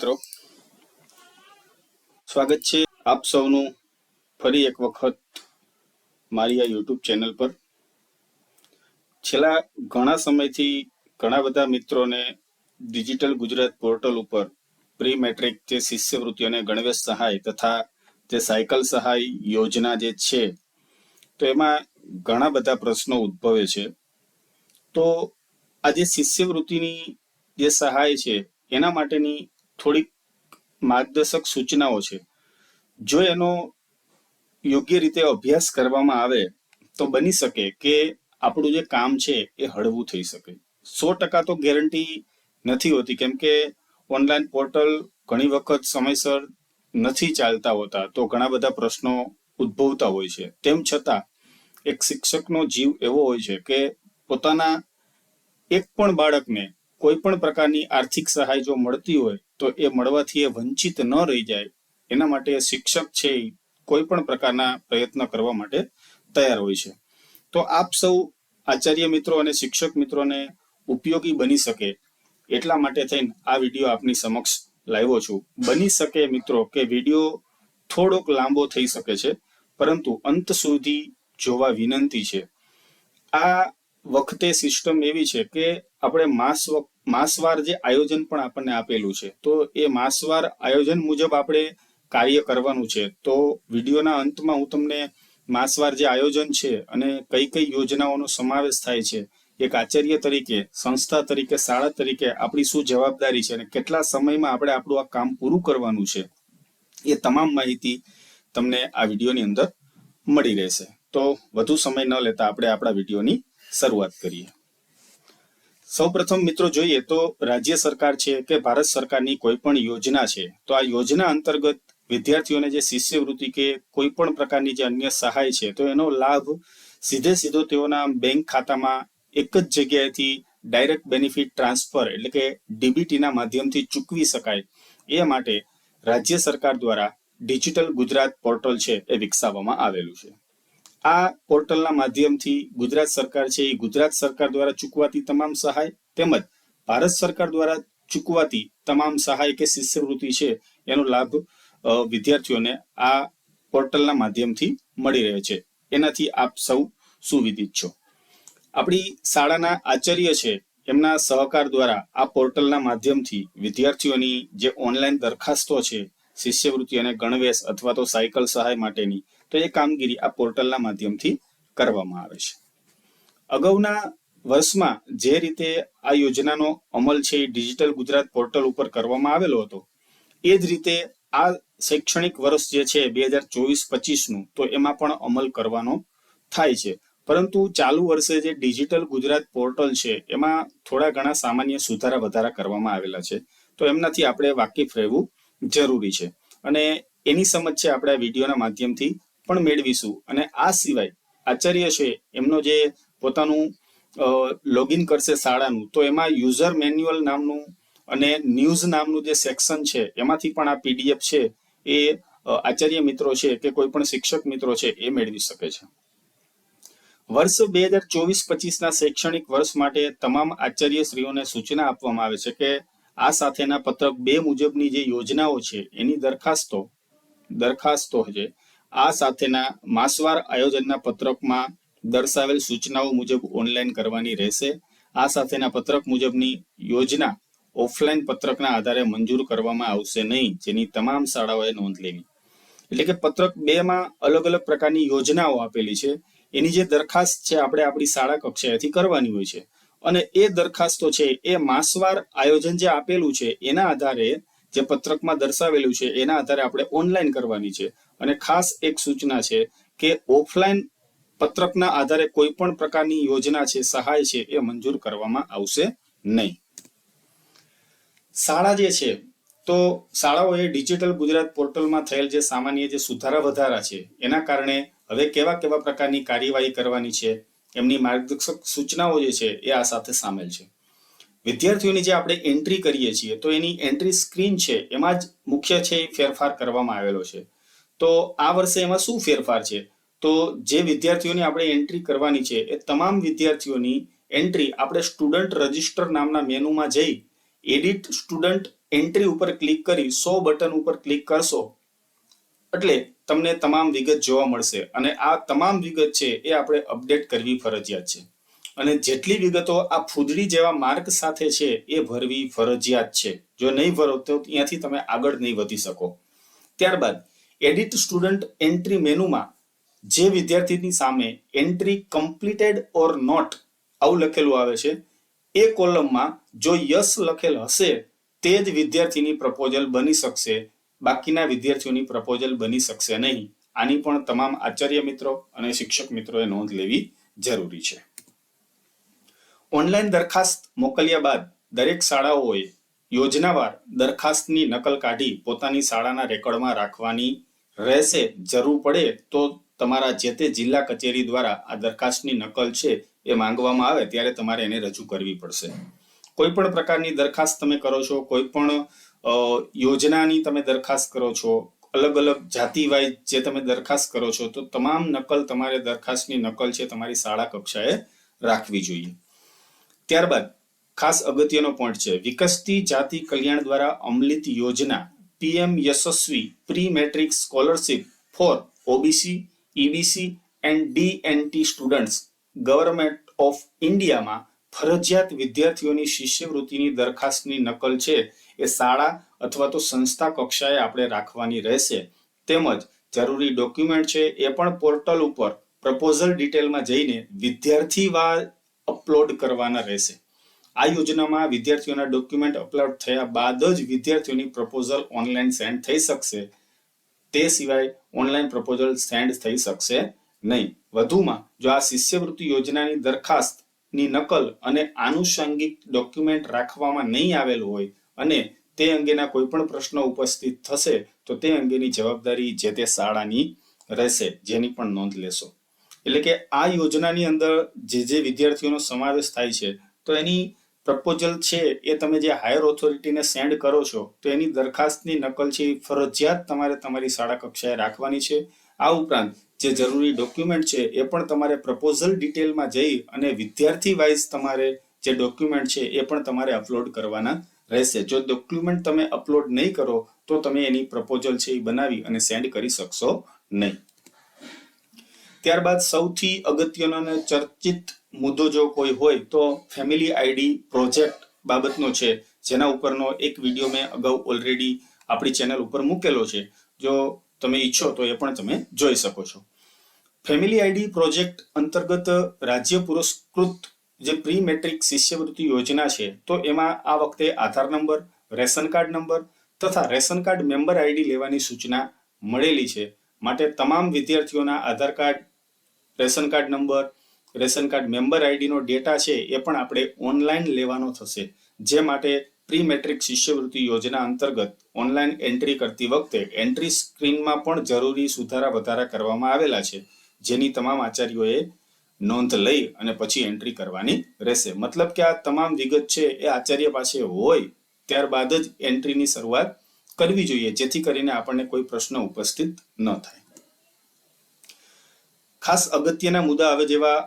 મિત્રો, સ્વાગત છે આપ સૌનું ફરી એક વખત મારી આ યુટ્યુબ ચેનલ પર. છેલ્લા ઘણા સમયથી ઘણા બધા મિત્રોને ડિજિટલ ગુજરાત પોર્ટલ ઉપર પ્રી મેટ્રિક જે શિષ્યવૃત્તિ અને ગણવેશ સહાય તથા જે સાયકલ સહાય યોજના જે છે, તો એમાં ઘણા બધા પ્રશ્નો ઉદ્ભવે છે. તો આ જે શિષ્યવૃત્તિની જે સહાય છે એના માટેની થોડીક માર્ગદર્શક સૂચનાઓ છે. જો એનો યોગ્ય રીતે અભ્યાસ કરવામાં આવે તો બની શકે કે આપણું જે કામ છે એ હળવું થઈ શકે. 100% તો ગેરંટી નથી હોતી, કેમ કે ઓનલાઈન પોર્ટલ ઘણી વખત સમયસર નથી ચાલતા હોતા, તો ઘણા બધા પ્રશ્નો ઉદ્ભવતા હોય છે. તેમ છતાં એક શિક્ષકનો જીવ એવો હોય છે કે પોતાના એક પણ બાળકને કોઈ પણ પ્રકારની આર્થિક સહાય જો મળતી હોય તો એ મળવાથી એ વંચિત ન રહી જાય, એના માટે શિક્ષક છે કોઈ પણ પ્રકારના પ્રયત્ન કરવા માટે તૈયાર હોય છે. તો આપ સૌ આચાર્ય મિત્રો અને શિક્ષક મિત્રોને ઉપયોગી બની શકે એટલા માટે થઈને આ વિડીયો આપની સમક્ષ લાવ્યો છું. બની શકે મિત્રો કે વિડીયો થોડોક લાંબો થઈ શકે છે, પરંતુ અંત સુધી જોવા વિનંતી છે. આ વખતે સિસ્ટમ એવી છે કે આપણે માસવાર જે આયોજન પણ આપણને આપેલું છે, તો એ માસવાર આયોજન મુજબ આપણે કાર્ય કરવાનું છે. તો વિડીયોના અંતમાં હું તમને માસવાર જે આયોજન છે અને કઈ કઈ યોજનાઓનો સમાવેશ થાય છે, એક આચાર્ય તરીકે, સંસ્થા તરીકે, શાળા તરીકે આપણી શું જવાબદારી છે અને કેટલા સમયમાં આપણે આપણું આ કામ પૂરું કરવાનું છે, એ તમામ માહિતી તમને આ વિડીયોની અંદર મળી રહેશે. તો વધુ સમય ન લેતા આપણે આપણા વિડીયોની શરૂઆત કરીએ. સૌપ્રથમ મિત્રો જોઈએ તો રાજ્ય સરકાર છે કે ભારત સરકારની કોઈ પણ યોજના છે, તો આ યોજના અંતર્ગત વિદ્યાર્થીઓને જે શિષ્યવૃત્તિ કે કોઈ પણ પ્રકારની જે અન્ય સહાય છે, તો એનો લાભ સીધો તેઓના બેંક ખાતામાં એક જ જગ્યાએથી ડાયરેક્ટ બેનિફિટ ટ્રાન્સફર એટલે કે ડીબીટીના માધ્યમથી ચૂકવી શકાય, એ માટે રાજ્ય સરકાર દ્વારા ડિજિટલ ગુજરાત પોર્ટલ છે એ વિકસાવવામાં આવેલું છે. આ પોર્ટલના માધ્યમથી ગુજરાત સરકાર છે એ ગુજરાત સરકાર દ્વારા ચૂકવાતી તમામ સહાય તેમજ ભારત સરકાર દ્વારા ચૂકવાતી તમામ સહાય કે શિષ્યવૃત્તિ છે એનો લાભ વિદ્યાર્થીઓને આ પોર્ટલના માધ્યમથી મળી રહે છે. એનાથી આપ સૌ સુવિદિત છો. આપણી શાળાના આચાર્ય છે એમના સહકાર દ્વારા આ પોર્ટલના માધ્યમથી વિદ્યાર્થીઓની જે ઓનલાઈન દરખાસ્તો છે શિષ્યવૃત્તિ અને ગણવેશ અથવા તો સાયકલ સહાય માટેની, તો એ કામગીરી આ પોર્ટલના માધ્યમથી કરવામાં આવે છે. અગાઉના વર્ષમાં જે રીતે આ યોજનાનો અમલ છે એ ડિજિટલ ગુજરાત પોર્ટલ ઉપર કરવામાં આવેલો હતો, એ જ રીતે આ શૈક્ષણિક વર્ષ જે છે 2024-25નું, તો એમાં પણ અમલ કરવાનો થાય છે. પરંતુ ચાલુ વર્ષે જે ડિજિટલ ગુજરાત પોર્ટલ છે એમાં થોડા ઘણા સામાન્ય સુધારા વધારા કરવામાં આવેલા છે, તો એમનાથી આપણે વાકેફ રહેવું જરૂરી છે અને એની સમજ છે આપણે આ વિડીયોના માધ્યમથી પણ મેળવીશું. અને આ સિવાય આચાર્ય છે એમનો જે પોતાનું લોગિન કરશે શાળાનું, તો એમાં યુઝર મેન્યુઅલ નામનું અને ન્યૂઝ નામનું જે સેક્શન છે એમાંથી પણ આ પીડીએફ છે એ આચાર્ય મિત્રો છે કે કોઈ પણ શિક્ષક મિત્રો છે એ મેળવી શકે છે. વર્ષ 2024-25ના શૈક્ષણિક વર્ષ માટે તમામ આચાર્યશ્રીઓને સૂચના આપવામાં આવે છે કે આ સાથેના પત્રક 2 મુજબની જે યોજનાઓ છે એની દરખાસ્તો છે આ સાથેના માસવાર આયોજનના પત્રકમાં દર્શાવેલ સૂચનાઓ મુજબ ઓનલાઈન કરવાની રહેશે. આ સાથેના પત્રક મુજબની યોજના ઓફલાઈન પત્રકના આધારે મંજૂર કરવામાં આવશે નહીં, જેની તમામ શાળાઓએ નોંધ લેવી. એટલે કે પત્રક 2માં અલગ અલગ પ્રકારની યોજનાઓ આપેલી છે, એની જે દરખાસ્ત છે આપણે આપણી શાળા કક્ષાએથી કરવાની હોય છે અને એ દરખાસ્તો છે એ માસવાર આયોજન જે આપેલું છે એના આધારે, જે પત્રકમાં દર્શાવેલું છે એના આધારે આપણે ઓનલાઈન કરવાની છે. અને ખાસ એક સૂચના છે કે ઓફલાઈન પત્રકના આધારે કોઈ પણ પ્રકારની યોજના છે, સહાય છે, એ મંજૂર કરવામાં આવશે નહીં. શાળા જે છે, તો શાળાઓએ ડિજિટલ ગુજરાત પોર્ટલમાં થયેલ જે સામાન્ય જે સુધારા વધારા છે એના કારણે હવે કેવા પ્રકારની કાર્યવાહી કરવાની છે, એમની માર્ગદર્શક સૂચનાઓ જે છે એ આ સાથે સામેલ છે. વિદ્યાર્થીઓની જે આપણે એન્ટ્રી કરીએ છીએ તો એની એન્ટ્રી સ્ક્રીન છે એમાં જ મુખ્ય છે ફેરફાર કરવામાં આવેલો છે. તો આ વર્ષે એમાં શું ફેરફાર છે, તો જે વિદ્યાર્થીઓની આપણે એન્ટ્રી કરવાની છે એ તમામ વિદ્યાર્થીઓની એન્ટ્રી આપણે સ્ટુડન્ટ રજિસ્ટર નામના મેનુમાં જઈ એડિટ સ્ટુડન્ટ એન્ટ્રી ઉપર ક્લિક કરી 100 બટન ઉપર ક્લિક કરશો એટલે તમને તમામ વિગત જોવા મળશે અને આ તમામ વિગત છે એ આપણે અપડેટ કરવી ફરજિયાત છે અને જેટલી વિગતો આ ફૂદડી જેવા માર્ક સાથે છે એ ભરવી ફરજિયાત છે. જો નહીં ભરો તો ત્યાંથી તમે આગળ નહીં વધી શકો. ત્યારબાદ એડિટ સ્ટુડન્ટ એન્ટ્રી મેનુમાં જે વિદ્યાર્થીની સામે એન્ટ્રી કમ્પ્લીટેડ ઓર નોટ આવું લખેલું આવે છે એ કોલમમાં જો યસ લખેલ હશે તે જ વિદ્યાર્થીની પ્રપોઝલ બની શકશે, બાકીના વિદ્યાર્થીઓની પ્રપોઝલ બની શકશે નહીં. આની પણ તમામ આચાર્ય મિત્રો અને શિક્ષક મિત્રોએ નોંધ લેવી જરૂરી છે. ઓનલાઈન દરખાસ્ત મોકલ્યા બાદ દરેક શાળાઓએ યોજનાવાર દરખાસ્તની નકલ કાઢી પોતાની શાળાના રેકોર્ડમાં રાખવાની રહેશે. જરૂર પડે તો તમારા જે તે જિલ્લા કચેરી દ્વારા આ દરખાસ્તની નકલ છે એ માંગવામાં આવે ત્યારે તમારે એને રજૂ કરવી પડશે. કોઈ પણ પ્રકારની દરખાસ્ત તમે કરો છો, કોઈ પણ યોજનાની તમે દરખાસ્ત કરો છો, અલગ અલગ જાતિ વાઇઝ જે તમે દરખાસ્ત કરો છો તો તમામ નકલ તમારે દરખાસ્તની નકલ છે તમારી શાળા કક્ષાએ રાખવી જોઈએ. ત્યારબાદ ખાસ અગત્યનો પોઈન્ટ છે, વિકસતી જાતિ કલ્યાણ દ્વારા અમલિત યોજના PM Yashasvi pre matric scholarship for OBC, EBC and DNT students government of ઇન્ડિયામાં ફરજિયાત વિદ્યાર્થીઓની શિષ્યવૃત્તિની દરખાસ્તની નકલ છે એ શાળા અથવા તો સંસ્થા કક્ષાએ આપણે રાખવાની રહેશે. તેમજ જરૂરી ડોક્યુમેન્ટ છે એ પણ પોર્ટલ ઉપર પ્રપોઝલ ડિટેલમાં જઈને વિદ્યાર્થીવાર અપલોડ કરવાના રહેશે. આ યોજનામાં વિદ્યાર્થીઓના ડોક્યુમેન્ટ અપલોડ થયા બાદ જ વિદ્યાર્થીઓની પ્રપોઝલ ઓનલાઈન સેન્ડ થઈ શકશે. તે સિવાય ઓનલાઈન પ્રપોઝલ સેન્ડ થઈ શકશે નહીં. વધુમાં જો આ શિષ્યવૃત્તિ યોજનાની દરખાસ્તની નકલ અને આનુષંગિક ડોક્યુમેન્ટ રાખવામાં નહીં આવેલ હોય અને તે અંગેના કોઈ પણ પ્રશ્નો ઉપસ્થિત થશે તો તે અંગેની જવાબદારી જે તે શાળાની રહેશે, જેની પણ નોંધ લેશો. એટલે કે આ યોજનાની અંદર જે વિદ્યાર્થીઓનો સમાવેશ થાય છે તો એની પ્રપોઝલ છે એ તમે જે હાયર ઓથોરિટીને સેન્ડ કરો છો તો એની દરખાસ્તની નકલ છે એ ફરજિયાત તમારે તમારી શાળા કક્ષાએ રાખવાની છે. આ ઉપરાંત જે જરૂરી ડોક્યુમેન્ટ છે એ પણ તમારે પ્રપોઝલ ડિટેલમાં જઈ અને વિદ્યાર્થી વાઇઝ તમારે જે ડોક્યુમેન્ટ છે એ પણ તમારે અપલોડ કરવાના રહેશે. જો ડોક્યુમેન્ટ તમે અપલોડ નહીં કરો તો તમે એની પ્રપોઝલ છે એ બનાવી અને સેન્ડ કરી શકશો નહીં. ત્યારબાદ સૌથી અગત્યનો અને ચર્ચિત મુદ્દો જો કોઈ હોય તો ફેમિલી આઈડી પ્રોજેક્ટ બાબતનો છે, જેના ઉપરનો એક વિડીયો મેં અગાઉ ઓલરેડી આપણી ચેનલ ઉપર મૂકેલો છે. જો તમે ઈચ્છો તો એ પણ તમે જોઈ શકો છો. ફેમિલી આઈડી પ્રોજેક્ટ અંતર્ગત રાજ્ય પુરસ્કૃત જે પ્રી મેટ્રિક શિષ્યવૃત્તિ યોજના છે તો એમાં આ વખતે Aadhaar number, ration card number તથા રેશન કાર્ડ મેમ્બર આઈડી લેવાની સૂચના મળેલી છે. માટે તમામ વિદ્યાર્થીઓના Aadhaar card, ration card number, ration card member આઈડીનો ડેટા છે એ પણ આપણે ઓનલાઈન લેવાનો થશે. જે માટે પ્રી મેટ્રિક શિષ્યવૃત્તિ યોજના અંતર્ગત ઓનલાઈન એન્ટ્રી કરતી વખતે એન્ટ્રી સ્ક્રીનમાં પણ જરૂરી સુધારા વધારા કરવામાં આવેલા છે, જેની તમામ આચાર્યોએ નોંધ લઈ અને પછી એન્ટ્રી કરવાની રહેશે. મતલબ કે આ તમામ વિગત છે એ આચાર્ય પાસે હોય ત્યારબાદ જ એન્ટ્રીની શરૂઆત કરવી જોઈએ, જેથી કરીને આપણને કોઈ પ્રશ્ન ઉપસ્થિત ન થાય. ખાસ અગત્યના મુદ્દા હવે જેવા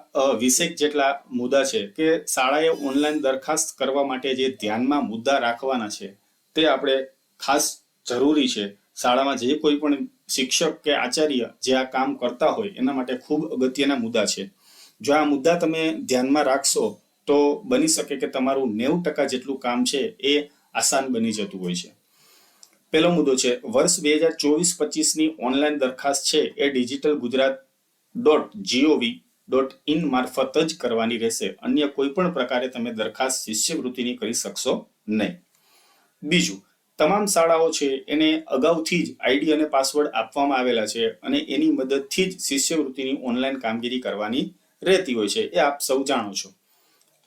20 જેટલા મુદ્દા છે કે શાળાએ ઓનલાઈન દરખાસ્ત કરવા માટે જે ધ્યાનમાં મુદ્દા રાખવાના છે તે આપણે ખાસ જરૂરી છે. શાળામાં જે કોઈ પણ શિક્ષક કે આચાર્ય જે આ કામ કરતા હોય એના માટે ખૂબ અગત્યના મુદ્દા છે. જો આ મુદ્દા તમે ધ્યાનમાં રાખશો તો બની શકે કે તમારું 90% જેટલું કામ છે એ આસાન બની જતું હોય છે. પહેલો મુદ્દો છે, વર્ષ 2024-25ની ઓનલાઈન દરખાસ્ત છે એ digitalgujarat.gov.in મારફત જ કરવાની રહેશે. અન્ય કોઈ પણ પ્રકારે તમે દરખાસ્ત શિષ્યવૃત્તિની કરી શકશો નહીં. બીજું, તમામ શાળાઓ છે એને અગાઉથી જ આઈડી અને પાસવર્ડ આપવામાં આવેલા છે અને એની મદદથી જ શિષ્યવૃત્તિની ઓનલાઈન કામગીરી કરવાની રહેતી હોય છે, એ આપ સૌ જાણો છો.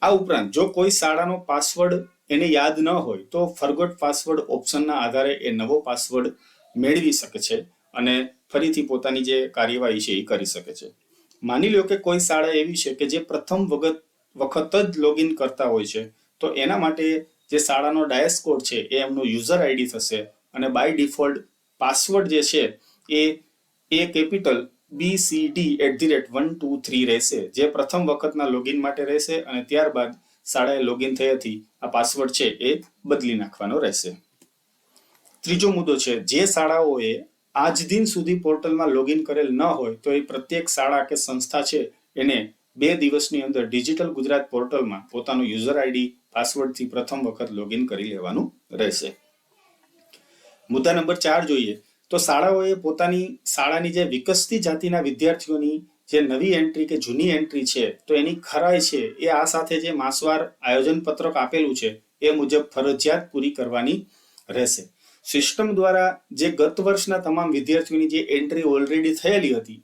આ ઉપરાંત જો કોઈ શાળાનો પાસવર્ડ એને યાદ ન હોય તો ફરગોટ પાસવર્ડ ઓપ્શનના આધારે એ નવો પાસવર્ડ મેળવી શકે છે અને ફરીથી પોતાની જે કાર્યવાહી છે એ કરી શકે છે. માની લો કે કોઈ શાળા એવી છે કે જે પ્રથમ વખત જ લોગિન કરતા હોય છે તો એના માટે જે શાળાનો ડાયસ કોડ છે એ એમનો યુઝર આઈડી થશે અને બાય ડિફોલ્ટ પાસવર્ડ જે છે એ કેપિટલ BCD@123 રહેશે, જે પ્રથમ વખતના લોગિન માટે રહેશે અને ત્યારબાદ શાળાએ લોગિન થયાથી આ પાસવર્ડ છે એ બદલી નાખવાનો રહેશે. ત્રીજો મુદ્દો છે, જે શાળાઓએ આજ દિન સુધી પોર્ટલમાં લોગિન કરેલ ન હોય તો એ પ્રત્યેક શાળા કે સંસ્થા છે એને 2 દિવસની અંદર ડિજિટલ ગુજરાત પોર્ટલમાં પોતાનું યુઝર આઈડી પાસવર્ડથી પ્રથમ વખત લોગિન કરી લેવાનું રહેશે. મુદ્દા નંબર 4 જોઈએ તો શાળાઓએ પોતાની શાળાની જે વિકસતી જાતિના વિદ્યાર્થીઓની જે નવી એન્ટ્રી કે જૂની એન્ટ્રી છે તો એની ખરાઈ છે એ આ સાથે જે માસવાર આયોજન પત્રક આપેલું છે એ મુજબ ફરજિયાત પૂરી કરવાની રહેશે. સિસ્ટમ દ્વારા જે ગત વર્ષના તમામ વિદ્યાર્થીઓની જે એન્ટ્રી ઓલરેડી થયેલી હતી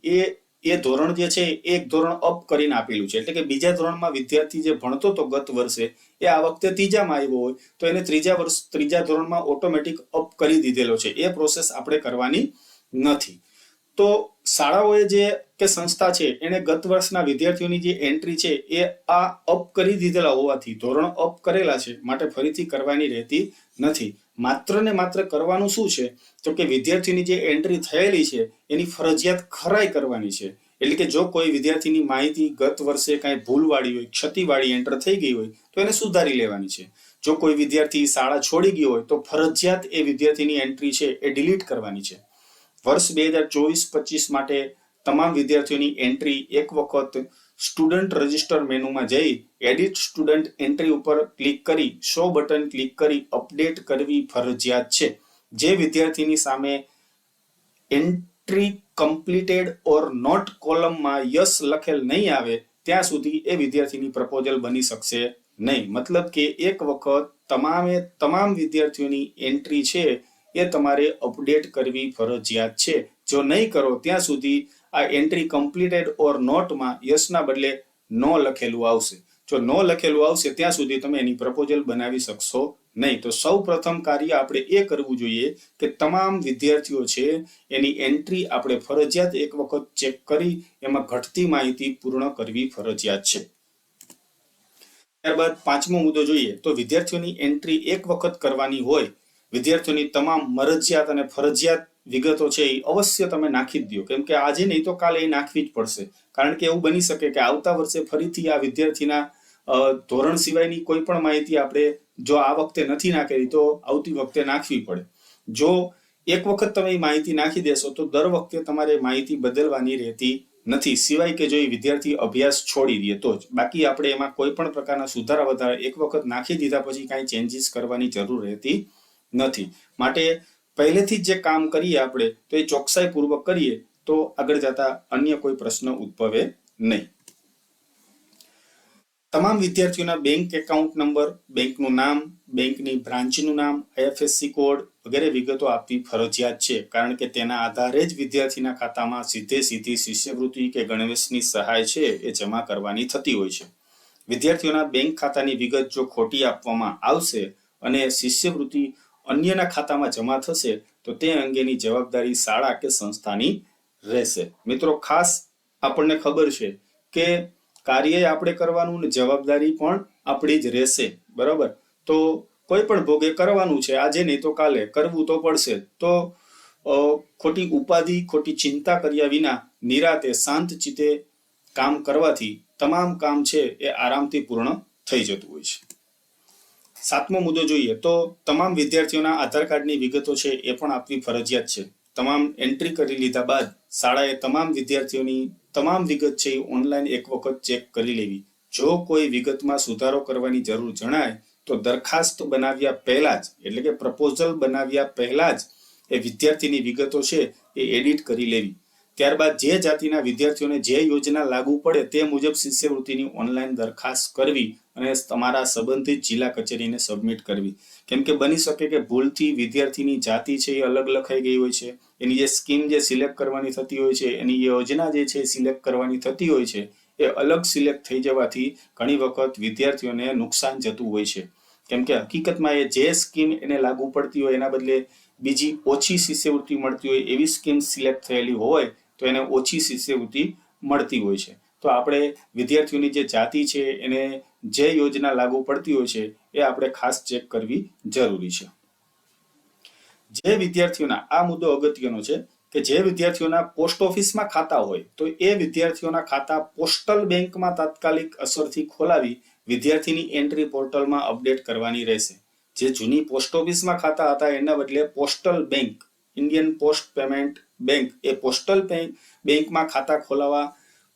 એ ધોરણ જે છે એક ધોરણ અપ કરીને આપેલું છે, એટલે કે બીજા ધોરણમાં વિદ્યાર્થી જે ભણતો હતો ગત વર્ષે એ આ વખતે ત્રીજામાં આવ્યો હોય તો એને ત્રીજા ધોરણમાં ઓટોમેટિક અપ કરી દીધેલો છે. એ પ્રોસેસ આપણે કરવાની નથી. તો શાળાઓએ જે કે સંસ્થા છે એને ગત વર્ષના વિદ્યાર્થીઓની જે એન્ટ્રી છે એ આ અપ કરી દીધેલા હોવાથી ધોરણ અપ કરેલા છે માટે ફરીથી કરવાની રહેતી નથી. માત્ર ને માત્ર કરવાનું શું છે તો કે વિદ્યાર્થીની જે એન્ટ્રી થયેલી છે એની ફરજિયાત ખરાઈ કરવાની છે. એટલે કે જો કોઈ વિદ્યાર્થીની માહિતી ગત વર્ષે કાંઈ ભૂલવાળી હોય, ક્ષતિવાળી એન્ટર થઈ ગઈ હોય તો એને સુધારી લેવાની છે. જો કોઈ વિદ્યાર્થી શાળા છોડી ગયો હોય તો ફરજિયાત એ વિદ્યાર્થીની એન્ટ્રી છે એ ડિલીટ કરવાની છે. વર્ષ 2024-25 માટે તમામ વિદ્યાર્થીઓની એન્ટ્રી એક વખત સ્ટુડન્ટ રજિસ્ટર મેનુમાં જઈ એડિટ સ્ટુડન્ટ એન્ટ્રી ઉપર ક્લિક કરી શો બટન ક્લિક કરી અપડેટ કરવી ફરજિયાત છે. જે વિદ્યાર્થીની સામે એન્ટ્રી કમ્પ્લીટેડ ઓર નોટ કોલમમાં યસ લખેલ નહીં આવે ત્યાં સુધી એ વિદ્યાર્થીની પ્રપોઝલ બની શકશે નહીં. મતલબ કે એક વખત તમામ વિદ્યાર્થીઓની એન્ટ્રી છે એ તમારે અપડેટ કરવી ફરજિયાત છે. જો નહીં કરો ત્યાં સુધી આ એન્ટ્રી કમ્પ્લીટેડ ઓર નોટમાં યસના બદલે નો લખેલું આવશે. જો નો લખેલું આવશે ત્યાં સુધી તમે એની પ્રપોઝલ બનાવી શકશો નહીં. તો સૌ પ્રથમ કાર્ય આપણે એ કરવું જોઈએ કે તમામ વિદ્યાર્થીઓ છે એની એન્ટ્રી આપણે ફરજિયાત એક વખત ચેક કરી એમાં ઘટતી માહિતી પૂર્ણ કરવી ફરજિયાત છે. ત્યારબાદ 5મો મુદ્દો જોઈએ તો વિદ્યાર્થીઓની એન્ટ્રી એક વખત કરવાની હોય, વિદ્યાર્થીઓની તમામ મરજિયાત અને ફરજિયાત વિગતો છે એ અવશ્ય તમે નાખી જ દો, કેમ કે આજે નહીં તો કાલે એ નાખવી જ પડશે. કારણ કે એવું બની શકે કે આવતા વર્ષે ફરીથી આ વિદ્યાર્થીના ધોરણ સિવાયની કોઈ પણ માહિતી આપણે જો આ વખતે નથી નાખેલી તો આવતી વખતે નાખવી પડે. જો એક વખત તમે એ માહિતી નાખી દેશો તો દર વખતે તમારે માહિતી બદલવાની રહેતી નથી, સિવાય કે જો એ વિદ્યાર્થી અભ્યાસ છોડી દે તો જ. બાકી આપણે એમાં કોઈ પણ પ્રકારના સુધારા વધારા એક વખત નાખી દીધા પછી કાંઈ ચેન્જીસ કરવાની જરૂર રહેતી નથી. માટે પહેલેથી જ જે કામ કરીએ આપણે તો એ ચોકસાઈપૂર્વક કરીએ તો આગળ જતા અન્ય કોઈ પ્રશ્ન ઉદ્ભવે નહીં. તમામ વિદ્યાર્થીઓના બેંક એકાઉન્ટ નંબર, બેંકનું નામ, બેંકની બ્રાન્ચનું નામ, IFSC કોડ વગેરે વિગતો આપવી ફરજિયાત છે. કારણ કે તેના આધારે જ વિદ્યાર્થીના ખાતામાં સીધી શિષ્યવૃત્તિ કે ગણવેશની સહાય છે એ જમા કરવાની થતી હોય છે. વિદ્યાર્થીઓના બેંક ખાતાની વિગત જો ખોટી આપવામાં આવશે અને શિષ્યવૃત્તિ અન્યના ખાતામાં જમા થશે તો તે અંગેની જવાબદારી શાળા કે સંસ્થાની રહેશે. મિત્રો ખાસ આપણને ખબર છે કે કાર્ય આપણે કરવાનું ને જવાબદારી પણ આપણી જ રહેશે, બરાબર. તો કોઈ પણ ભોગે કરવાનું છે, આજે નહીં તો કાલે કરવું તો પડશે. તો ખોટી ઉપાધિ, ખોટી ચિંતા કર્યા વિના નિરાતે શાંત ચિત્તે કામ કરવાથી તમામ કામ છે એ આરામથી પૂર્ણ થઈ જતું હોય છે. 7મો મુદ્દો જોઈએ તો તમામ વિદ્યાર્થીઓના આધાર કાર્ડની વિગતો છે એ પણ આપવી ફરજિયાત છે. તમામ એન્ટ્રી કરી લીધા બાદ શાળાએ તમામ વિદ્યાર્થીઓની તમામ વિગત છે એ ઓનલાઈન એક વખત ચેક કરી લેવી. જો કોઈ વિગતમાં સુધારો કરવાની જરૂર જણાય તો દરખાસ્ત બનાવ્યા પહેલા જ, એટલે કે પ્રપોઝલ બનાવ્યા પહેલા જ એ વિદ્યાર્થીની વિગતો છે એ એડિટ કરી લેવી. ત્યારબાદ જે જાતિના વિદ્યાર્થીઓને જે યોજના લાગુ પડે તે મુજબ શિષ્યવૃત્તિની ઓનલાઈન દરખાસ્ત કરવી અને તમારા સંબંધિત જિલ્લા કચેરીને સબમિટ કરવી. કેમ કે બની શકે કે ભૂલથી વિદ્યાર્થીની જાતિ છે એ અલગ લખાઈ ગઈ હોય છે, એની જે સ્કીમ જે સિલેક્ટ કરવાની થતી હોય છે, એની યોજના જે છે સિલેક્ટ કરવાની થતી હોય છે એ અલગ સિલેક્ટ થઈ જવાથી ઘણી વખત વિદ્યાર્થીઓને નુકસાન જતું હોય છે. કેમ કે હકીકતમાં એ જે સ્કીમ એને લાગુ પડતી હોય એના બદલે બીજી ઓછી શિષ્યવૃત્તિ મળતી હોય એવી સ્કીમ સિલેક્ટ થયેલી હોય તો એને ઓછી શિષ્યવૃત્તિ મળતી હોય છે. તો આપણે વિદ્યાર્થીઓની જે જાતિ છે એને જે યોજના લાગુ પડતી હોય છે એ આપણે ખાસ ચેક કરવી જરૂરી છે. જે વિદ્યાર્થીઓના, આ મુદ્દો અગત્યનો છે કે જે વિદ્યાર્થીઓના પોસ્ટ ઓફિસમાં ખાતા હોય તો એ વિદ્યાર્થીઓના ખાતા પોસ્ટલ બેંકમાં તાત્કાલિક અસરથી ખોલાવી વિદ્યાર્થીની એન્ટ્રી પોર્ટલમાં અપડેટ કરવાની રહેશે. જે જૂની પોસ્ટ ઓફિસમાં ખાતા હતા એના બદલે postal bank, Indian post payment bank, એ પોસ્ટલ બેંકમાં ખાતા ખોલાવવા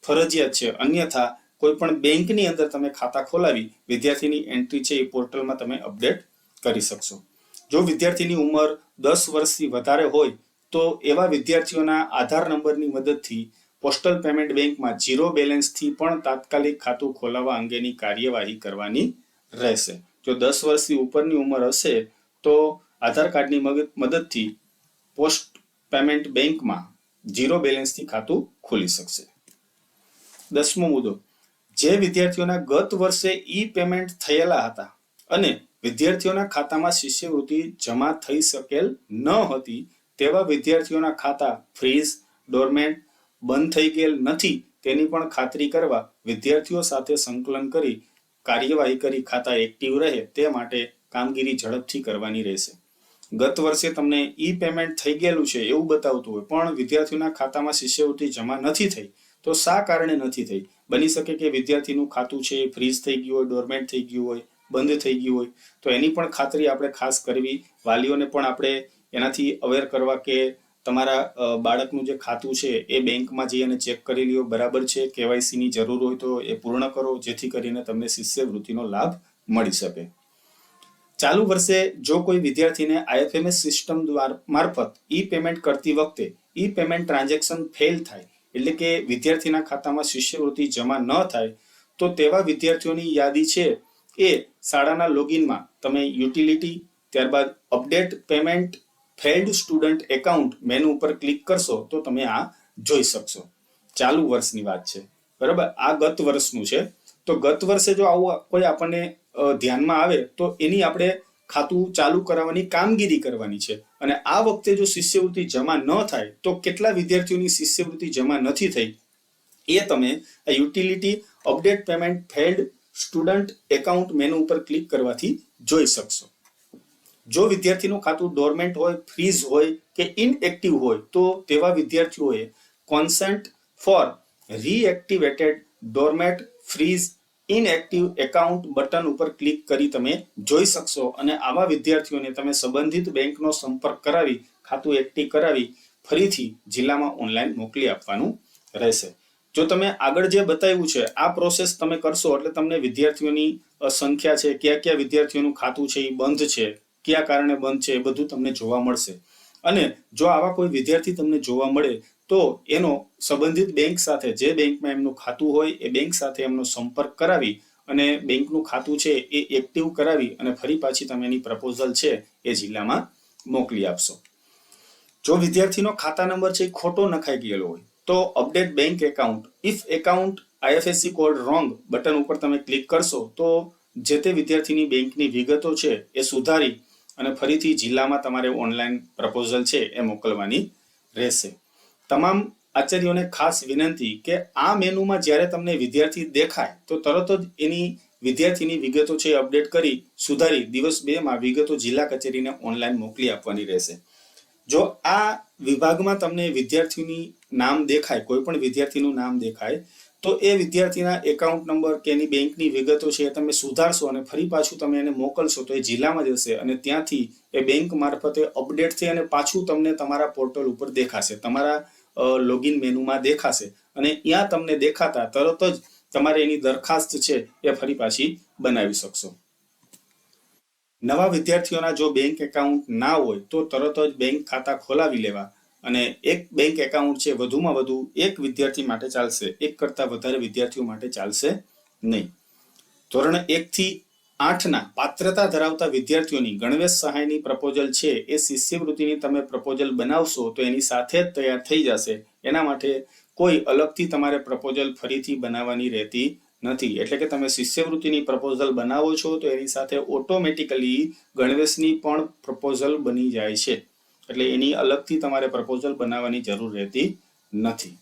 ફરજિયાત છે. અન્યથા કોઈ પણ બેંકની અંદર તમે ખાતા ખોલાવી વિદ્યાર્થીની એન્ટ્રી છે એ પોર્ટલમાં તમે અપડેટ કરી શકશો. જો વિદ્યાર્થીની ઉંમર 10 વર્ષથી વધારે હોય તો એવા વિદ્યાર્થીઓના આધાર નંબરની મદદથી પોસ્ટલ પેમેન્ટ બેંકમાં 0 બેલેન્સથી પણ તાત્કાલિક ખાતું ખોલાવવા અંગેની કાર્યવાહી કરવાની રહેશે. જો 10 વર્ષથી ઉપરની ઉંમર હશે તો આધાર કાર્ડની મદદથી પોસ્ટ પેમેન્ટ બેંકમાં 0 બેલેન્સથી ખાતું ખુલી શકશે. 10મો મુદ્દો, જે વિદ્યાર્થીઓના ગત વર્ષે ઈ પેમેન્ટ થયેલા હતા અને વિદ્યાર્થીઓના ખાતામાં શિષ્યવૃત્તિ જમા થઈ શકેલ ન હતી તેવા વિદ્યાર્થીઓના ખાતા ફ્રીઝ, ડોરમેન્ટ, બંધ થઈ ગયેલ નથી તેની પણ ખાતરી કરવા વિદ્યાર્થીઓ સાથે સંકલન કરી કાર્યવાહી કરી ખાતા એક્ટિવ રહે તે માટે કામગીરી ઝડપથી કરવાની રહેશે. ગત વર્ષે તમને ઈ પેમેન્ટ થઈ ગયેલું છે એવું બતાવતું હોય પણ વિદ્યાર્થીઓના ખાતામાં શિષ્યવૃત્તિ જમા નથી થઈ તો શા કારણે નથી થઈ? બની શકે કે વિદ્યાર્થીનું ખાતું છે ફ્રીઝ થઈ ગયું હોય, ડોરમેન્ટ થઈ ગયું હોય, બંધ થઈ ગયું હોય, તો એની પણ ખાતરી આપણે ખાસ કરવી. વાલીઓને પણ આપણે એનાથી અવેર કરવા કે તમારા બાળકનું જે ખાતું છે એ બેંકમાં જઈ અને ચેક કરી લ્યો બરાબર છે, KYC ની જરૂર હોય તો એ પૂર્ણ કરો જેથી કરીને તમને શિષ્યવૃત્તિનો લાભ મળી શકે. ચાલુ વર્ષે જો કોઈ વિદ્યાર્થીને IFMS સિસ્ટમ મારફત ઈ પેમેન્ટ કરતી વખતે ઈ પેમેન્ટ ટ્રાન્ઝેક્શન ફેલ થાય એટલે કે વિદ્યાર્થીના ખાતામાં શિષ્યવૃત્તિ જમા ન થાય તો તેવા વિદ્યાર્થીઓની યાદી છે એ શાળાના લોગિનમાં તમે યુટિલિટી, ત્યારબાદ update payment failed student account menu ઉપર ક્લિક કરશો તો તમે આ જોઈ શકશો. ચાલુ વર્ષની વાત છે, બરાબર. આ ગત વર્ષનું છે. તો ગત વર્ષે જો આવું કોઈ આપણને ધ્યાનમાં આવે તો એની આપણે ખાતું ચાલુ કરાવવાની કામગીરી કરવાની છે. અને આ વખતે જો શિષ્યવૃત્તિ જમા ન થાય તો કેટલા વિદ્યાર્થીઓની શિષ્યવૃત્તિ જમા નથી થઈ એ તમે આ utility update payment failed student account menu ઉપર ક્લિક કરવાથી જોઈ શકશો. જો વિદ્યાર્થીનું ખાતું ડોરમેન્ટ હોય, ફ્રીઝ હોય કે ઇનએક્ટિવ હોય તો તેવા વિદ્યાર્થીઓએ consent for reactivated dormant freeze inactive account button ઉપર ક્લિક કરી તમે જોઈ શકશો અને આવા વિદ્યાર્થીઓને તમે સંબંધિત બેંકનો સંપર્ક કરાવી ખાતું એક્ટિવ કરાવી ફરીથી જિલ્લામાં ઓનલાઈન મોકલી આપવાનું રહેશે. જો તમે આગળ જે બતાવ્યું છે આ પ્રોસેસ તમે કરશો એટલે તમને વિદ્યાર્થીઓની સંખ્યા છે, કયા કયા વિદ્યાર્થીઓનું ખાતું છે એ બંધ છે, કયા કારણે બંધ છે એ બધું તમને જોવા મળશે. અને જો આવા કોઈ વિદ્યાર્થી તમને જોવા મળે તો એનો સંબંધિત બેંક સાથે, જે બેંકમાં એમનું ખાતું હોય એ બેંક સાથે એમનો સંપર્ક કરાવી અને બેંકનું ખાતું છે એ એક્ટિવ કરાવી અને ફરી પાછી તમે એની પ્રપોઝલ છે એ જિલ્લામાં મોકલી આપશો. જો વિદ્યાર્થીનો ખાતા નંબર છે એ ખોટો નખાઈ ગયેલો હોય તો update bank account if account IFSC code wrong button ઉપર તમે ક્લિક કરશો તો જે તે વિદ્યાર્થીની બેંકની વિગતો છે એ સુધારી અને ફરીથી જિલ્લામાં તમારે ઓનલાઈન પ્રપોઝલ છે એ મોકલવાની રહેશે. તમામ આચાર્યોને ખાસ વિનંતી કે આ મેનુમાં જ્યારે તમને વિદ્યાર્થી દેખાય તો તરત જ એની વિદ્યાર્થીની વિગતો છે અપડેટ કરી સુધારી દિવસ 2 માં વિગતો જિલ્લા કચેરીને ઓનલાઈન મોકલી આપવાની રહેશે. જો આ વિભાગમાં તમને વિદ્યાર્થીની નામ દેખાય, કોઈ પણ વિદ્યાર્થીનું નામ દેખાય તો એ વિદ્યાર્થીના એકાઉન્ટ નંબર કે એની બેંકની વિગતો છે એ તમે સુધારશો અને ફરી પાછું તમે એને મોકલશો તો એ જિલ્લામાં જશે અને ત્યાંથી એ બેંક મારફતે અપડેટ થઈ અને પાછું તમને તમારા પોર્ટલ ઉપર દેખાશે, તમારા લોગિન મેનુમાં દેખાશે અને ત્યાં તમને દેખાતા તરત જ તમારે એની દરખાસ્ત છે એ ફરી પાછી બનાવી શકશો. નવા વિદ્યાર્થીઓના જો બેંક એકાઉન્ટ ના હોય તો તરત જ બેંક ખાતા ખોલાવી લેવા અને એક બેંક એકાઉન્ટ છે વધુમાં વધુ એક વિદ્યાર્થી માટે ચાલશે, એક કરતાં વધારે વિદ્યાર્થીઓ માટે ચાલશે નહીં. ધોરણ 1 થી 8 ના પાત્રતા ધરાવતા વિદ્યાર્થીઓની ગણવેશ સહાયની પ્રપોઝલ છે એ શિષ્યવૃત્તિની તમે પ્રપોઝલ બનાવશો તો એની સાથે જ તૈયાર થઈ જશે. એના માટે કોઈ અલગથી તમારે પ્રપોઝલ ફરીથી બનાવવાની રહેતી નથી. એટલે કે તમે શિષ્યવૃત્તિની પ્રપોઝલ બનાવો છો તો એની સાથે ઓટોમેટિકલી ગણવેશની પણ પ્રપોઝલ બની જાય છે. એટલે એની અલગથી તમારે પ્રપોઝલ બનાવવાની જરૂર રહેતી નથી.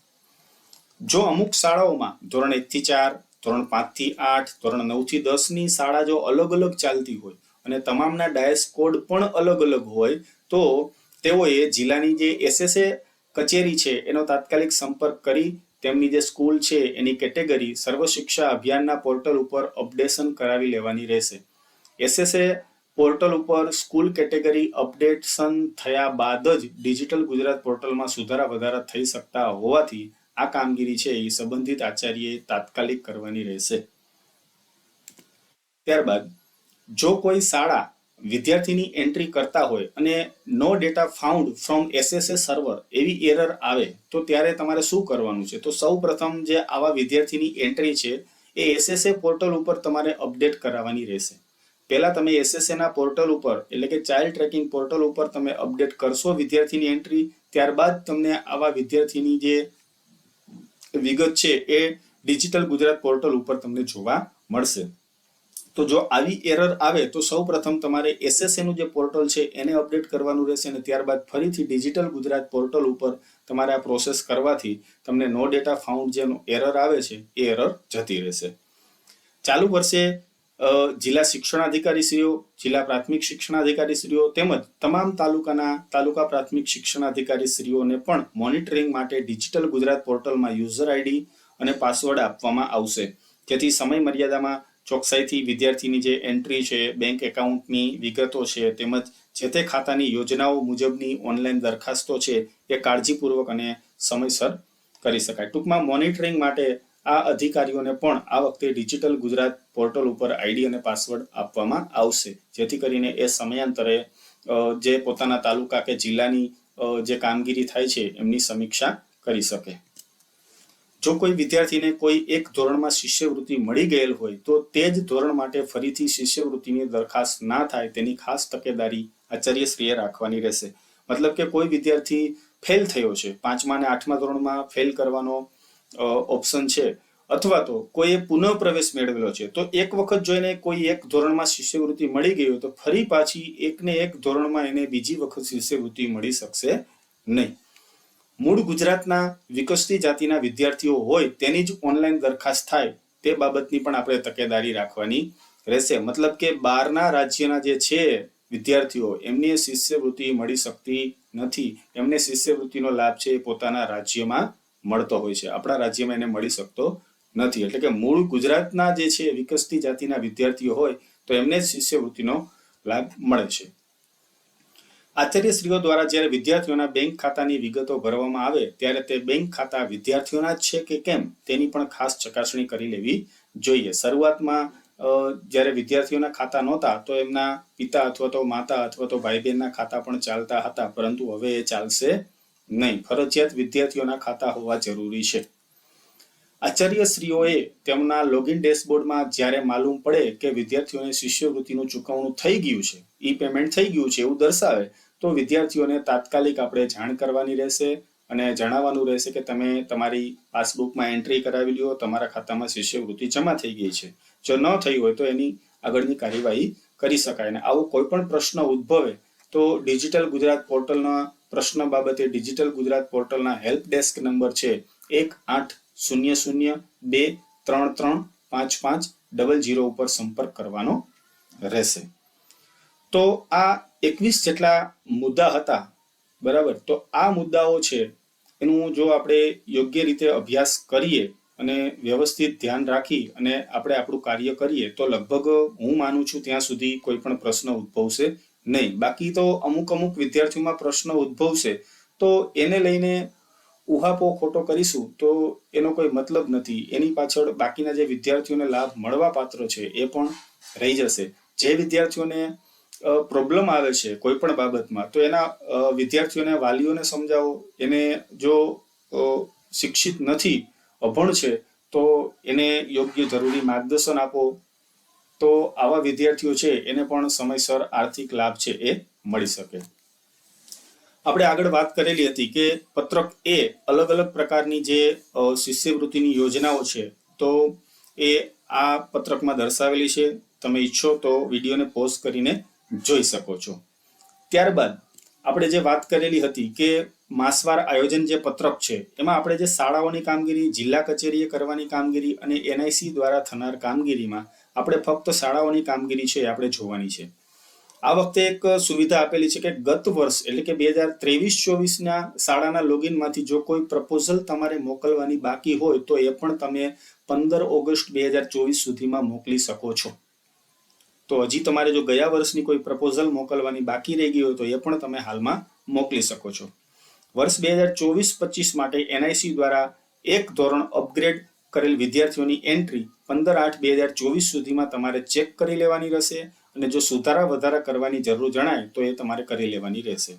જો અમુક શાળાઓમાં ધોરણ 1 થી 4, ધોરણ 5 થી 8, ધોરણ 9 થી 10 ની શાળા જો અલગ અલગ ચાલતી હોય અને તમામના ડાયસ કોડ પણ અલગ અલગ હોય તો તેઓએ જિલ્લાની જે SSA કચેરી છે એનો તાત્કાલિક સંપર્ક કરી તેમની જે સ્કૂલ છે એની કેટેગરી સર્વ શિક્ષા અભિયાનના પોર્ટલ ઉપર અપડેશન કરાવી લેવાની રહેશે. SSA પોર્ટલ ઉપર સ્કૂલ કેટેગરી અપડેશન થયા બાદ જ ડિજિટલ ગુજરાત પોર્ટલમાં સુધારા વધારા થઈ શકતા હોવાથી આ કામગીરી છે એ સંબંધિત આચાર્યએ તાત્કાલિક કરવાની રહેશે. ત્યારબાદ જો કોઈ શાળા વિદ્યાર્થીની એન્ટ્રી કરતા હોય અને no data found from SSA server એવી એરર આવે તો ત્યારે તમારે શું કરવાનું છે? તો સૌ પ્રથમ જે આવા વિદ્યાર્થીની એન્ટ્રી છે એ SSA પોર્ટલ ઉપર તમારે અપડેટ કરાવવાની રહેશે. પહેલા તમે SSA ના પોર્ટલ ઉપર એટલે કે ચાઇલ્ડ ટ્રેકિંગ પોર્ટલ ઉપર તમે અપડેટ કરશો વિદ્યાર્થીની એન્ટ્રી, ત્યારબાદ તમને આવા વિદ્યાર્થીની જે વિગત છે એ ડિજિટલ ગુજરાત પોર્ટલ ઉપર તમને જોવા મળશે. તો જો આવી એરર આવે તો સૌ પ્રથમ તમારે SSA નું જે પોર્ટલ છે એને અપડેટ કરવાનું રહેશે અને ત્યારબાદ ફરીથી ડિજિટલ ગુજરાત પોર્ટલ ઉપર તમારે આ પ્રોસેસ કરવાથી તમને નો ડેટા ફાઉન્ડ જે એરર આવે છે એ એરર જતી રહેશે. ચાલુ વર્ષે જિલ્લા શિક્ષણાધિકારીશ્રીઓ, જિલ્લા પ્રાથમિક શિક્ષણાધિકારીશ્રીઓ તેમજ તમામ તાલુકા પ્રાથમિક શિક્ષણાધિકારીશ્રીઓને પણ મોનિટરિંગ માટે ડિજિટલ ગુજરાત પોર્ટલમાં યુઝર આઈડી અને પાસવર્ડ આપવામાં આવશે, જેથી સમય મર્યાદામાં ચોકસાઈથી વિદ્યાર્થીની જે એન્ટ્રી છે, બેંક એકાઉન્ટની વિગતો છે તેમજ જે તે ખાતાની યોજનાઓ મુજબની ઓનલાઈન દરખાસ્તો છે એ કાળજીપૂર્વક અને સમયસર કરી શકાય. ટૂંકમાં મોનિટરિંગ માટે આ અધિકારીઓને પણ આ વખતે ડિજિટલ ગુજરાત પોર્ટલ ઉપર આઈડી અને પાસવર્ડ આપવામાં આવશે, જેથી કરીને એ સમયાંતરે જે પોતાના તાલુકા કે જિલ્લાની જે કામગીરી થાય છે એમની સમીક્ષા કરી શકે. જો કોઈ વિદ્યાર્થીને કોઈ એક ધોરણમાં શિષ્યવૃત્તિ મળી ગયેલ હોય તો તે જ ધોરણ માટે ફરીથી શિષ્યવૃત્તિની દરખાસ્ત ના થાય તેની ખાસ તકેદારી આચાર્યશ્રીએ રાખવાની રહેશે. મતલબ કે કોઈ વિદ્યાર્થી ફેલ થયો છે, 5મા અને 8મા ધોરણમાં ફેલ કરવાનો ઓપ્શન છે, અથવા તો કોઈએ પુનઃ પ્રવેશ મેળવેલો છે, તો એક વખત જો એને કોઈ એક ધોરણમાં શિષ્યવૃત્તિ મળી ગઈ હોય તો ફરી પાછી એકને એક ધોરણમાં એને બીજી વખત શિષ્યવૃત્તિ મળી શકશે નહીં. મૂળ ગુજરાતના વિકસતી જાતિના વિદ્યાર્થીઓ હોય તેની જ ઓનલાઈન દરખાસ્ત થાય તે બાબતની પણ આપણે તકેદારી રાખવાની રહેશે. મતલબ કે બહારના રાજ્યના જે છે વિદ્યાર્થીઓ એમને શિષ્યવૃત્તિ મળી શકતી નથી. એમને શિષ્યવૃત્તિનો લાભ છે એ પોતાના રાજ્યમાં મળતો હોય છે, આપણા રાજ્યમાં એને મળી શકતો નથી. એટલે કે મૂળ ગુજરાતના જે છે વિકસતી જાતિના વિદ્યાર્થીઓ હોય તો એમને જ શિષ્યવૃત્તિનો લાભ મળે છે. આચાર્યશ્રીઓ દ્વારા જ્યારે વિદ્યાર્થીઓના બેંક ખાતાની વિગતો ભરવામાં આવે ત્યારે તે બેંક ખાતા વિદ્યાર્થીઓના જ છે કે કેમ તેની પણ ખાસ ચકાસણી કરી લેવી જોઈએ. શરૂઆતમાં જ્યારે વિદ્યાર્થીઓના ખાતા નહોતા તો એમના પિતા અથવા તો માતા અથવા તો ભાઈ બહેનના ખાતા પણ ચાલતા હતા, પરંતુ હવે એ ચાલશે નહીં. ફરજિયાત વિદ્યાર્થીઓના ખાતા હોવા જરૂરી છે. આચાર્યશ્રીઓએ તેમના લોગિન ડેશબોર્ડમાં જ્યારે માલુમ પડે કે વિદ્યાર્થીઓને શિષ્યવૃત્તિનું ચૂકવણું થઈ ગયું છે, ઈ પેમેન્ટ થઈ ગયું છે એવું દર્શાવે તો વિદ્યાર્થીઓને તાત્કાલિક આપણે જાણ કરવાની રહેશે અને જણાવવાનું રહેશે કે તમે તમારી પાસબુકમાં એન્ટ્રી કરાવી લ્યો, તમારા ખાતામાં શિષ્યવૃત્તિ જમા થઈ ગઈ છે. જો ન થઈ હોય તો એની આગળની કાર્યવાહી કરી શકાય. અને આવો કોઈ પણ પ્રશ્ન ઉદ્ભવે તો ડિજિટલ ગુજરાત પોર્ટલના પ્રશ્ન બાબતે ડિજિટલ ગુજરાત પોર્ટલના હેલ્પ ડેસ્ક નંબર છે 1800233550 ઉપર સંપર્ક કરવાનો રહેશે. તો આ 21 જેટલા મુદ્દા હતા, બરાબર. તો આ મુદ્દાઓ છે એનું જો આપણે યોગ્ય રીતે અભ્યાસ કરીએ અને વ્યવસ્થિત ધ્યાન રાખી અને આપણે આપણું કાર્ય કરીએ તો લગભગ હું માનું છું ત્યાં સુધી કોઈ પણ પ્રશ્ન ઉદ્ભવશે નહીં. બાકી તો અમુક વિદ્યાર્થીઓમાં પ્રશ્ન ઉદ્ભવશે તો એને લઈને ઉહાપો ખોટો કરીશું તો એનો કોઈ મતલબ નથી. એની પાછળ બાકીના જે વિદ્યાર્થીઓને લાભ મળવા પાત્ર છે એ પણ રહી જશે. જે વિદ્યાર્થીઓને પ્રોબ્લેમ આવે છે કોઈ પણ બાબતમાં તો એના વિદ્યાર્થીઓને, વાલીઓને સમજાવો. એને જો શિક્ષિત નથી, અભણ છે, તો એને યોગ્ય જરૂરી માર્ગદર્શન આપો. તો આવા વિદ્યાર્થીઓ છે એને પણ સમયસર આર્થિક લાભ છે એ મળી શકે. આપણે આગળ વાત કરેલી હતી કે પત્રક એ અલગ અલગ પ્રકારની જે શિષ્યવૃત્તિની યોજનાઓ છે તો એ આ પત્રકમાં દર્શાવેલી છે. તમે ઈચ્છો તો વિડીયોને પોઝ કરીને જોઈ શકો છો. ત્યારબાદ આપણે જે વાત કરેલી હતી કે માસવાર આયોજન જે પત્રક છે એમાં આપણે જે શાળાઓની કામગીરી, જિલ્લા કચેરીએ કરવાની કામગીરી અને NIC દ્વારા થનાર કામગીરીમાં આપણે ફક્ત શાળાઓની કામગીરી છે આપણે જોવાની છે. આ વખતે એક સુવિધા આપેલી છે કે ગત વર્ષ એટલે કે 2023-24ના શાળાના લોગિનમાંથી જો કોઈ પ્રપોઝલ તમારે મોકલવાની બાકી હોય તો એ પણ તમે 15 ઓગસ્ટ 2024 સુધીમાં મોકલી શકો છો. તો હજી તમારે જો ગયા વર્ષની કોઈ પ્રપોઝલ મોકલવાની બાકી રહી ગઈ હોય તો એ પણ તમે હાલમાં મોકલી શકો છો. વર્ષ 2024-25 માટે એનઆઈસી દ્વારા એક ધોરણ અપગ્રેડ કરેલ વિદ્યાર્થીઓની એન્ટ્રી 15/8/2024 સુધીમાં તમારે ચેક કરી લેવાની રહેશે, અને જો સુધારા વધારા કરવાની જરૂર જણાય તો એ તમારે કરી લેવાની રહેશે.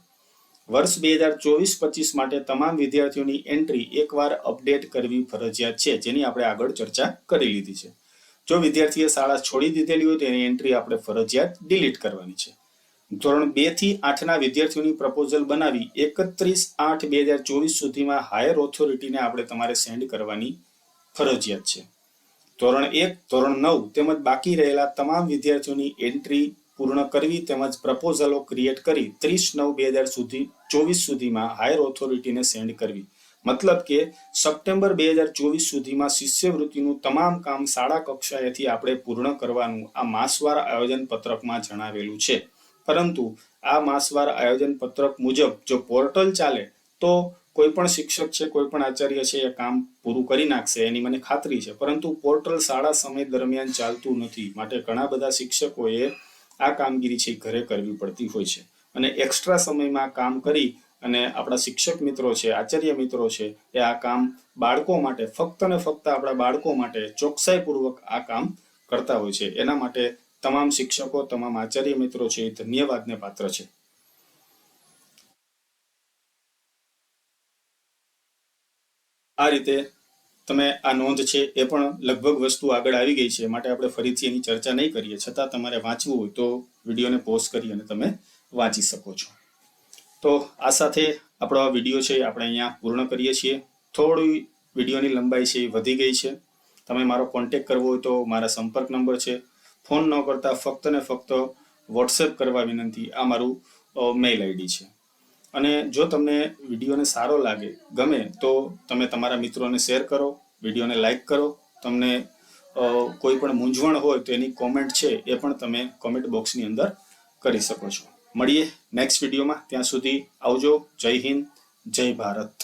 વર્ષ 2024-25 માટે તમામ વિદ્યાર્થીઓની એન્ટ્રી એકવાર અપડેટ કરવી ફરજિયાત છે, જેની આપણે આગળ ચર્ચા કરી લીધી છે. જો વિદ્યાર્થીએ શાળા છોડી દીધેલી હોય તો એની એન્ટ્રી આપણે ફરજિયાત ડિલીટ કરવાની છે. ધોરણ 2 થી 8 ના વિદ્યાર્થીઓની પ્રપોઝલ બનાવી 31/8/2024 સુધીમાં હાયર ઓથોરિટીને આપણે તમારે સેન્ડ કરવાની ફરજિયાત છે. ધોરણ 1, ધોરણ 9 તેમજ બાકી રહેલા તમામ વિદ્યાર્થીઓની એન્ટ્રી પૂર્ણ કરવી તેમજ પ્રપોઝલો ક્રિએટ કરી 30/9/2024 સુધીમાં હાયર ઓથોરિટીને સેન્ડ કરવી. મતલબ કે સપ્ટેમ્બર 2024 સુધીમાં શિષ્યવૃત્તિનું તમામ કામ શાળા કક્ષાએથી આપણે પૂર્ણ કરવાનું આ માસવાર આયોજન પત્રકમાં જણાવેલું છે. પરંતુ આ માસવાર આયોજન પત્રક મુજબ જો પોર્ટલ ચાલે તો કોઈ પણ શિક્ષક છે, કોઈ પણ આચાર્ય છે એ કામ પૂરું કરી નાખશે, એની મને ખાતરી છે. પરંતુ પોર્ટલ શાળા સમય દરમિયાન ચાલતું નથી, માટે ઘણા બધા શિક્ષકોએ આ કામગીરી છે ઘરે કરવી પડતી હોય છે, અને એક્સ્ટ્રા સમયમાં કામ કરી અને આપણા શિક્ષક મિત્રો છે, આચાર્ય મિત્રો છે, એ આ કામ બાળકો માટે ફક્ત ને ફક્ત આપણા બાળકો માટે ચોકસાઈપૂર્વક આ કામ કરતા હોય છે. એના માટે તમામ શિક્ષકો, તમામ આચાર્ય મિત્રો છે એ ધન્યવાદને પાત્ર છે. આ રીતે તમે આ નોંધ છે એ પણ લગભગ વસ્તુ આગળ આવી ગઈ છે, માટે આપણે ફરીથી એની ચર્ચા નહીં કરીએ. છતાં તમારે વાંચવું હોય તો વિડીયોને પોઝ કરી અને તમે વાંચી શકો છો. તો આ સાથે આપણો આ વિડીયો છે આપણે અહીંયા પૂર્ણ કરીએ છીએ. થોડી વિડીયોની લંબાઈ છે એ વધી ગઈ છે. તમે મારો કોન્ટેક્ટ કરવો હોય તો મારા સંપર્ક નંબર છે. ફોન ન કરતા ફક્ત ને ફક્ત વોટ્સએપ કરવા વિનંતી. આ મારું મેઇલ આઈડી છે. અને જો તમને વિડીયોને સારો લાગે, ગમે, તો તમે તમારા મિત્રોને શેર કરો, વિડીયોને લાઈક કરો. તમને કોઈ પણ મૂંઝવણ હોય તો એની કોમેન્ટ છે એ પણ તમે કોમેન્ટ બોક્સની અંદર કરી શકો છો. મળીએ નેક્સ્ટ વિડીયોમાં. ત્યાં સુધી આવજો. જય હિન્દ, જય ભારત.